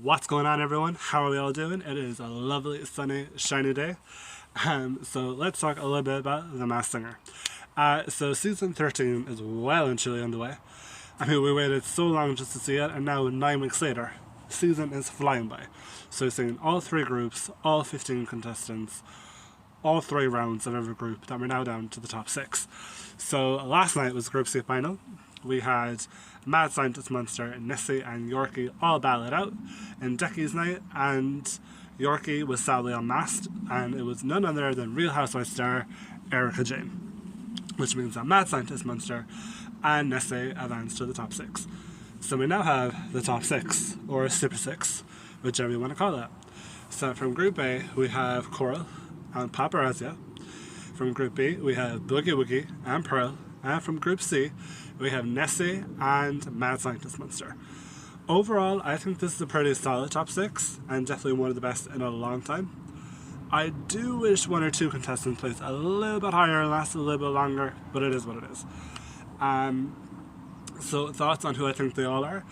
What's going on, everyone? How are we all doing? It is a lovely, sunny, shiny day. So let's talk a little bit about The Masked Singer. So season 13 is well and truly underway. I mean, we waited so long just to see it, and now 9 weeks later, the season is flying by. So we've seen all 3 groups, all 15 contestants, all 3 rounds of every group, that we're now down to the top 6. So last night was the Group C final. We had Mad Scientist Monster, Nessie and Yorkie all battle it out in Decky's night, and Yorkie was sadly unmasked, and it was none other than Real Housewives star Erica Jane, which means that Mad Scientist Monster and Nessie advanced to the top 6. So we now have the top 6, or Super 6, whichever you want to call it. So from Group A, we have Coral and Paparazzi. From Group B, we have Boogie Woogie and Pearl. And from Group C, we have Nessie and Mad Scientist Monster. Overall, I think this is a pretty solid top 6, and definitely one of the best in a long time. I do wish 1 or 2 contestants placed a little bit higher and lasted a little bit longer, but it is what it is. So thoughts on who I think they all are.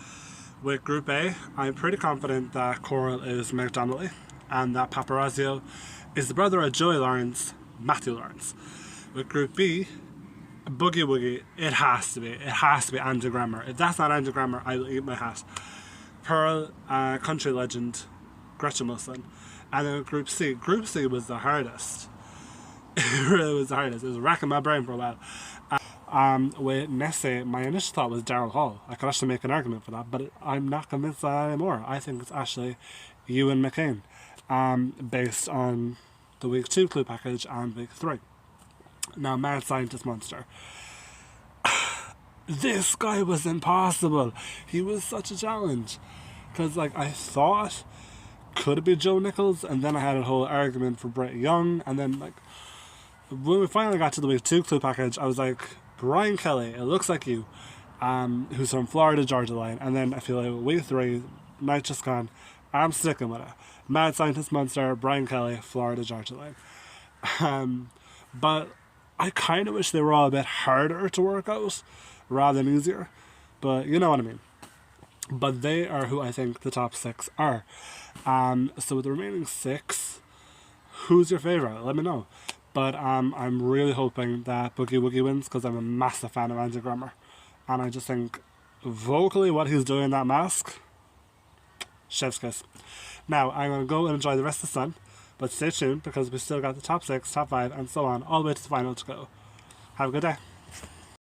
With Group A, I'm pretty confident that Coral is Meg Donnelly, and that Paparazzi is the brother of Joey Lawrence, Matthew Lawrence. With Group B, Boogie Woogie, it has to be Andrew Grammer. If that's not Andrew Grammer, I will eat my hat. Pearl, country legend, Gretchen Wilson. And then Group C was the hardest. It really was the hardest. It was racking my brain for a while. With Nessie, my initial thought was Daryl Hall. I could actually make an argument for that, but I'm not convinced of that anymore. I think it's actually Ewan McCain, based on the week 2 clue package and week 3. Now, Mad Scientist Monster. This guy was impossible. He was such a challenge. Because, I thought, could it be Joe Nichols? And then I had a whole argument for Brett Young. And then, when we finally got to the week 2 clue package, I was like, Brian Kelly, it looks like you, who's from Florida Georgia line. And then I feel like week 3, night just gone, I'm sticking with it. Mad Scientist Monster, Brian Kelly, Florida Georgia line. But I kind of wish they were all a bit harder to work out rather than easier. But you know what I mean. But they are who I think the top 6 are. So with the remaining 6, who's your favourite? Let me know. But I'm really hoping that Boogie Woogie wins, because I'm a massive fan of Andrew Grammer. And I just think vocally what he's doing in that mask, chef's kiss. Now I'm going to go and enjoy the rest of the sun. But stay tuned, because we still got the top 6, top 5, and so on, all the way to the final to go. Have a good day.